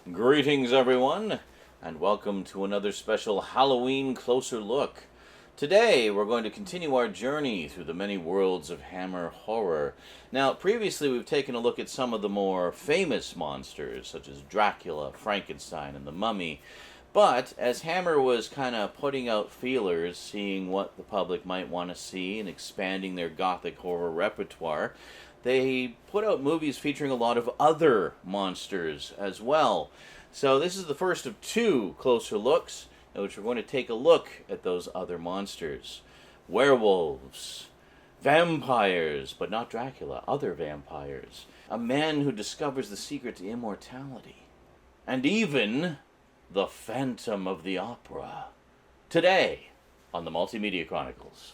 Greetings, everyone, and welcome to another special Halloween Closer Look. Today, we're going to continue our journey through the many worlds of Hammer horror. Now, previously, we've taken a look at some of the more famous monsters, such as Dracula, Frankenstein, and the Mummy. But as Hammer was kind of putting out feelers, seeing what the public might want to see, and expanding their gothic horror repertoire, they put out movies featuring a lot of other monsters as well. So this is the first of two closer looks, in which we're going to take a look at those other monsters. Werewolves, vampires, but not Dracula, other vampires. A man who discovers the secret to immortality. And even the Phantom of the Opera. Today, on the Multimedia Chronicles.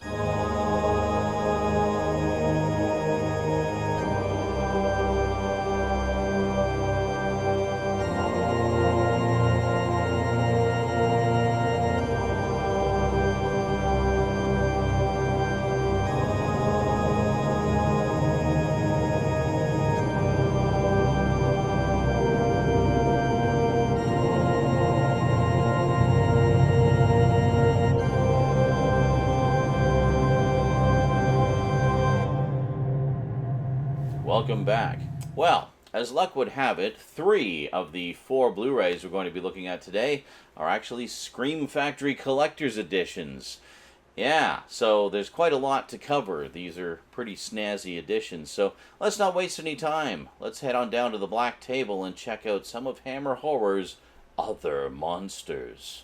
Welcome back. Well, as luck would have it, 3 of the 4 Blu-rays we're going to be looking at today are actually Scream Factory Collector's Editions. Yeah, so there's quite a lot to cover. These are pretty snazzy editions, so let's not waste any time. Let's head on down to the black table and check out some of Hammer Horror's other monsters.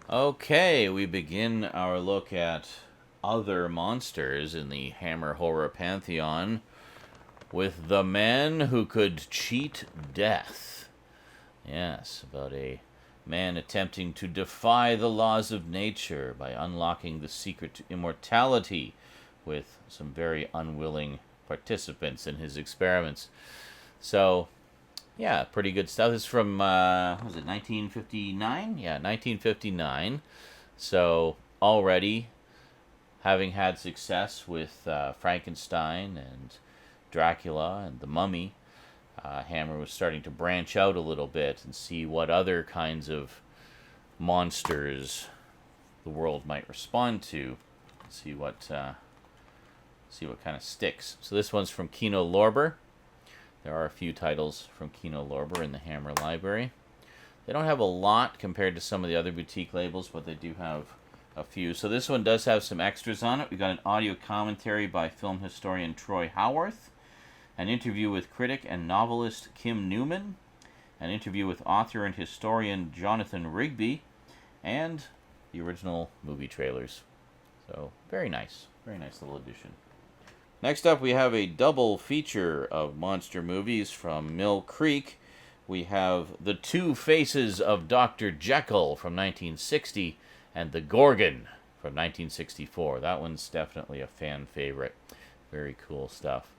Okay, we begin our look at other monsters in the Hammer Horror Pantheon with The Man Who Could Cheat Death. Yes, about a man attempting to defy the laws of nature by unlocking the secret to immortality with some very unwilling participants in his experiments. So, yeah, pretty good stuff. This is from, was it 1959? Yeah, 1959. So, already having had success with Frankenstein and Dracula and the Mummy, Hammer was starting to branch out a little bit and see what other kinds of monsters the world might respond to. See what kind of sticks. So this one's from Kino Lorber. There are a few titles from Kino Lorber in the Hammer library. They don't have a lot compared to some of the other boutique labels, but they do have a few. So this one does have some extras on it. We got an audio commentary by film historian Troy Howarth, an interview with critic and novelist Kim Newman, an interview with author and historian Jonathan Rigby, and the original movie trailers. So, very nice little edition. Next up, we have a double feature of monster movies from Mill Creek. We have The Two Faces of Dr. Jekyll from 1960 and The Gorgon from 1964. That one's definitely a fan favorite. Very cool stuff.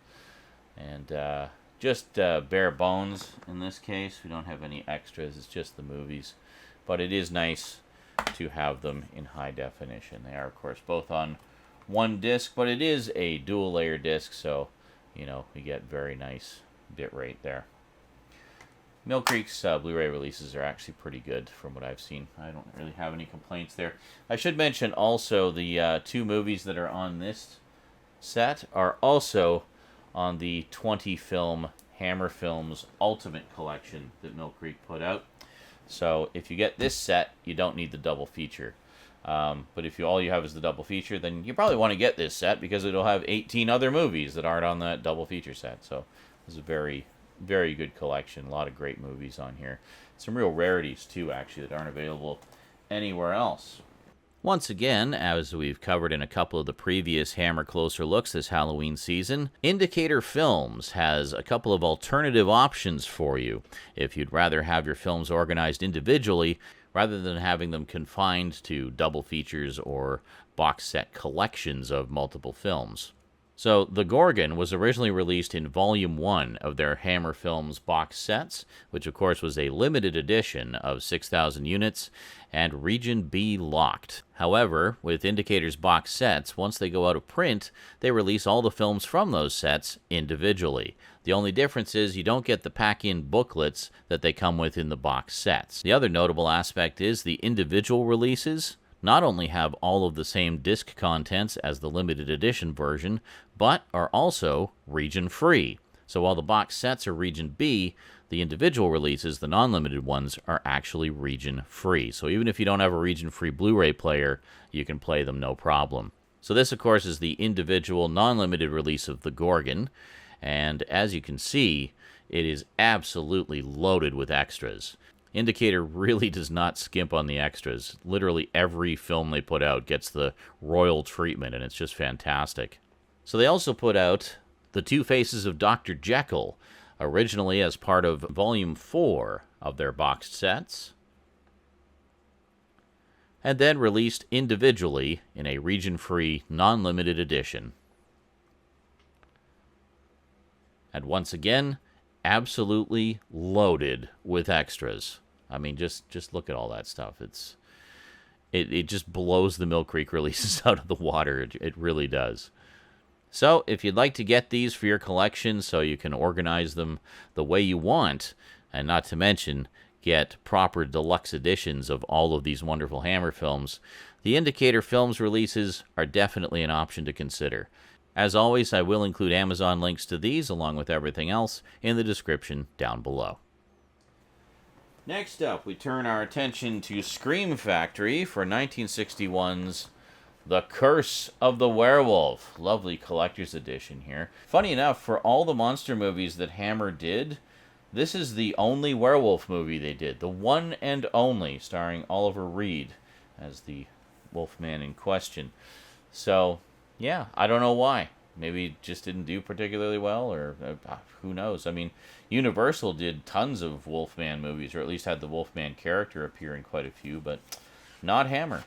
And just bare bones in this case. We don't have any extras. It's just the movies. But it is nice to have them in high definition. They are, of course, both on one disc, but it is a dual layer disc, so, you know, we get very nice bit rate there. Mill Creek's Blu-ray releases are actually pretty good from what I've seen. I don't really have any complaints there. I should mention also the 2 movies that are on this set are also on the 20-film Hammer Films Ultimate Collection that Mill Creek put out. So if you get this set, you don't need the double feature. But if all you have is the double feature, then you probably want to get this set because it'll have 18 other movies that aren't on that double feature set. So it's a very, very good collection. A lot of great movies on here. Some real rarities, too, actually, that aren't available anywhere else. Once again, as we've covered in a couple of the previous Hammer Closer Looks this Halloween season, Indicator Films has a couple of alternative options for you if you'd rather have your films organized individually rather than having them confined to double features or box set collections of multiple films. So, The Gorgon was originally released in Volume 1 of their Hammer Films box sets, which of course was a limited edition of 6,000 units and Region B locked. However, with Indicator's box sets, once they go out of print, they release all the films from those sets individually. The only difference is you don't get the pack-in booklets that they come with in the box sets. The other notable aspect is the individual releases not only have all of the same disc contents as the limited edition version, but are also region-free. So while the box sets are region B, the individual releases, the non-limited ones, are actually region-free. So even if you don't have a region-free Blu-ray player, you can play them no problem. So this, of course, is the individual non-limited release of The Gorgon, and as you can see, it is absolutely loaded with extras. Indicator really does not skimp on the extras. Literally every film they put out gets the royal treatment, and it's just fantastic. So they also put out The Two Faces of Dr. Jekyll, originally as part of Volume 4 of their boxed sets, and then released individually in a region-free, non-limited edition. And once again, absolutely loaded with extras. I mean, just look at all that stuff. It just blows the Mill Creek releases out of the water. It really does. So, if you'd like to get these for your collection so you can organize them the way you want, and not to mention get proper deluxe editions of all of these wonderful Hammer films, the Indicator Films releases are definitely an option to consider. As always, I will include Amazon links to these, along with everything else, in the description down below. Next up, we turn our attention to Scream Factory for 1961's The Curse of the Werewolf. Lovely collector's edition here. Funny enough, for all the monster movies that Hammer did, this is the only werewolf movie they did. The one and only, starring Oliver Reed as the Wolfman in question. So, yeah, I don't know why. Maybe it just didn't do particularly well, or who knows. I mean, Universal did tons of Wolfman movies, or at least had the Wolfman character appear in quite a few, but not Hammer.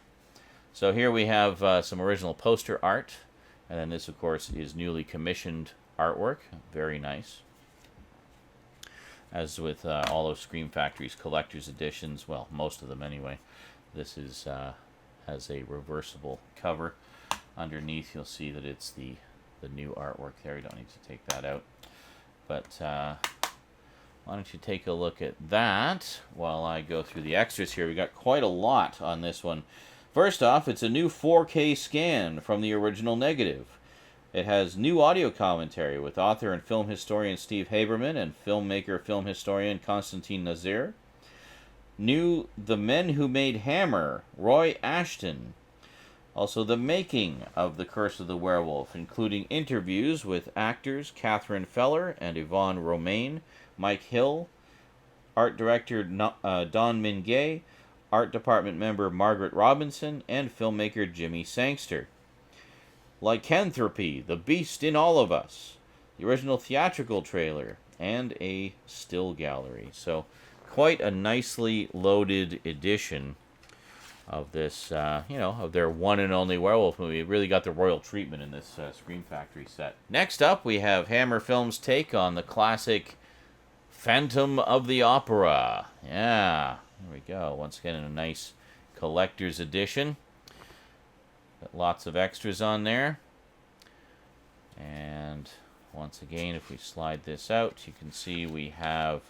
So here we have some original poster art, and then this, of course, is newly commissioned artwork. Very nice. As with all of Scream Factory's collector's editions, well, most of them anyway, this is has a reversible cover. Underneath, you'll see that it's the new artwork there. You don't need to take that out. But why don't you take a look at that while I go through the extras here. We got quite a lot on this one. First off, it's a new 4K scan from the original negative. It has new audio commentary with author and film historian Steve Haberman and filmmaker, film historian Konstantin Nazir. New The Men Who Made Hammer, Roy Ashton. Also, the making of The Curse of the Werewolf, including interviews with actors Catherine Feller and Yvonne Romaine, Mike Hill, art director Don Mingay, art department member Margaret Robinson, and filmmaker Jimmy Sangster. Lycanthropy, The Beast in All of Us, the original theatrical trailer, and a still gallery. So, quite a nicely loaded edition of this, of their one and only werewolf movie. It really got the royal treatment in this Scream Factory set. Next up, we have Hammer Films' take on the classic Phantom of the Opera. Yeah, there we go. Once again, in a nice collector's edition. Got lots of extras on there. And once again, if we slide this out, you can see we have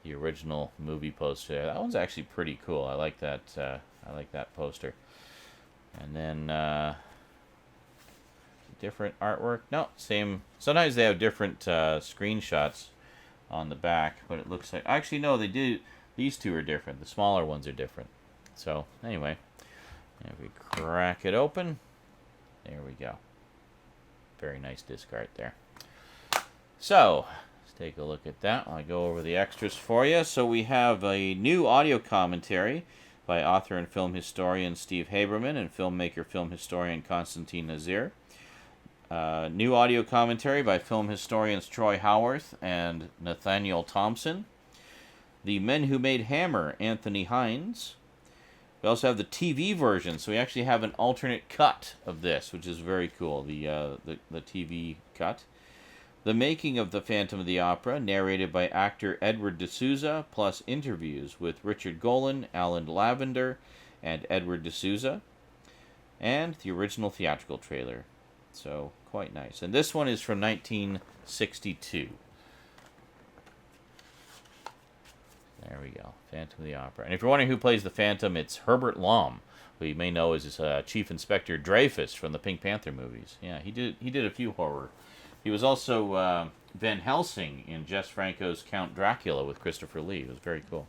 the original movie poster. That one's actually pretty cool. I like that. I like that poster. And then different artwork. No, same. Sometimes they have different screenshots on the back, but it looks like actually no, they do. These two are different. The smaller ones are different. So anyway, if we crack it open, there we go. Very nice disc art there. So let's take a look at that. I'll go over the extras for you. So we have a new audio commentary by author and film historian Steve Haberman and filmmaker, film historian Konstantin Nazir. New audio commentary by film historians Troy Howarth and Nathaniel Thompson. The Men Who Made Hammer, Anthony Hines. We also have the TV version, so we actually have an alternate cut of this, which is very cool, the TV cut. The Making of the Phantom of the Opera, narrated by actor Edward D'Souza, plus interviews with Richard Golan, Alan Lavender, and Edward D'Souza. And the original theatrical trailer. So, quite nice. And this one is from 1962. There we go. Phantom of the Opera. And if you're wondering who plays the Phantom, it's Herbert Lom, who you may know as Chief Inspector Dreyfus from the Pink Panther movies. Yeah, he did a few horror. He was also Van Helsing in Jess Franco's Count Dracula with Christopher Lee. It was very cool.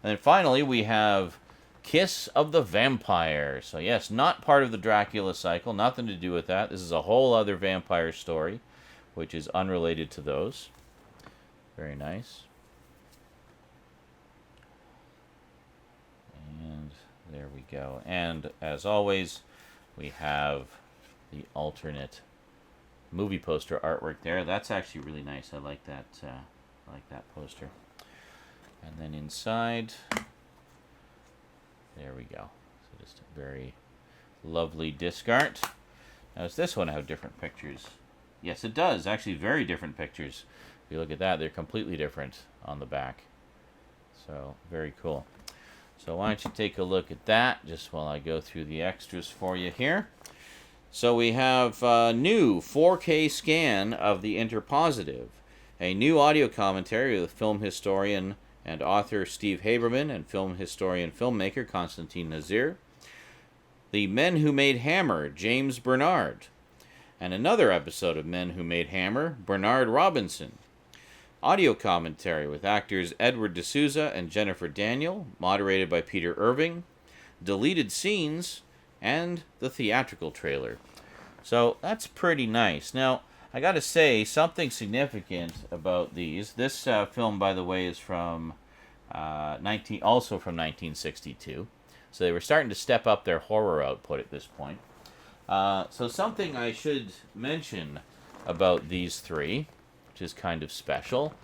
And then finally, we have Kiss of the Vampire. So yes, not part of the Dracula cycle. Nothing to do with that. This is a whole other vampire story, which is unrelated to those. Very nice. And there we go. And as always, we have the alternate movie poster artwork there. That's actually really nice. I like that. I like that poster. And then inside, there we go. So just a very lovely disc art. Now, does this one have different pictures? Yes, it does. Actually, very different pictures. If you look at that, they're completely different on the back. So, very cool. So why don't you take a look at that just while I go through the extras for you here. So we have a new 4K scan of the Interpositive, a new audio commentary with film historian and author Steve Haberman and film historian filmmaker Constantine Nazir, The Men Who Made Hammer, James Bernard, and another episode of Men Who Made Hammer, Bernard Robinson. Audio commentary with actors Edward D'Souza and Jennifer Daniel, moderated by Peter Irving, deleted scenes, and the theatrical trailer. So that's pretty nice. Now, I gotta say, something significant about these. This film, by the way, is from also from 1962. So they were starting to step up their horror output at this point. So something I should mention about these three, which is kind of special,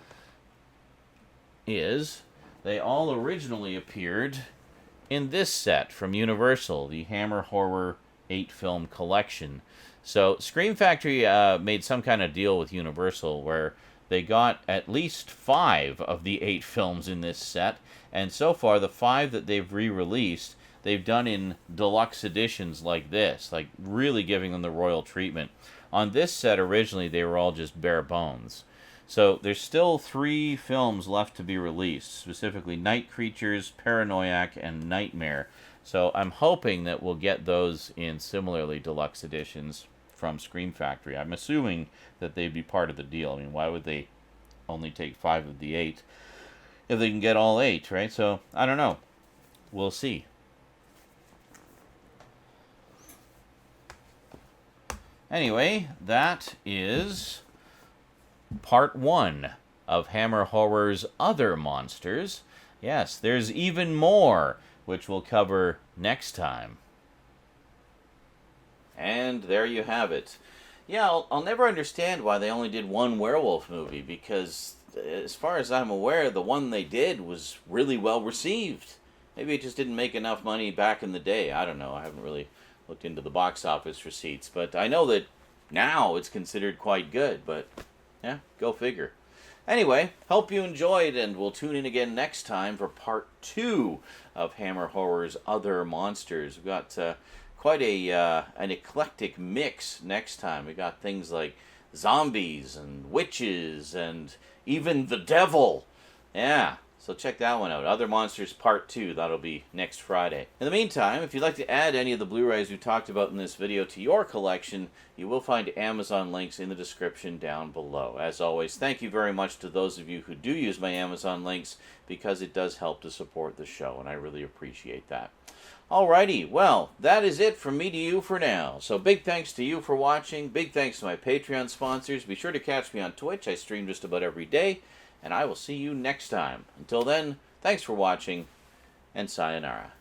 is they all originally appeared in this set from Universal, the Hammer Horror 8-film collection. So Scream Factory made some kind of deal with Universal where they got at least 5 of the 8 films in this set, and so far the 5 that they've re-released, they've done in deluxe editions like this, like really giving them the royal treatment. On this set originally they were all just bare bones. So there's still 3 films left to be released, specifically Night Creatures, Paranoiac, and Nightmare. So I'm hoping that we'll get those in similarly deluxe editions from Scream Factory. I'm assuming that they'd be part of the deal. I mean, why would they only take 5 of the 8 if they can get all 8, right? So, I don't know. We'll see. Anyway, that is part 1 of Hammer Horror's Other Monsters. Yes, there's even more, which we'll cover next time. And there you have it. Yeah, I'll never understand why they only did one werewolf movie, because as far as I'm aware, the one they did was really well received. Maybe it just didn't make enough money back in the day. I don't know. I haven't really looked into the box office receipts, but I know that now it's considered quite good, but yeah, go figure. Anyway, hope you enjoyed, and we'll tune in again next time for part 2 of Hammer Horror's Other Monsters. We've got quite an eclectic mix next time. We got things like zombies and witches and even the devil. Yeah, so check that one out. Other Monsters Part 2. That'll be next Friday. In the meantime, if you'd like to add any of the Blu-rays we talked about in this video to your collection, you will find Amazon links in the description down below. As always, thank you very much to those of you who do use my Amazon links, because it does help to support the show, and I really appreciate that. Alrighty, well, that is it from me to you for now. So big thanks to you for watching. Big thanks to my Patreon sponsors. Be sure to catch me on Twitch. I stream just about every day. And I will see you next time. Until then, thanks for watching, and sayonara.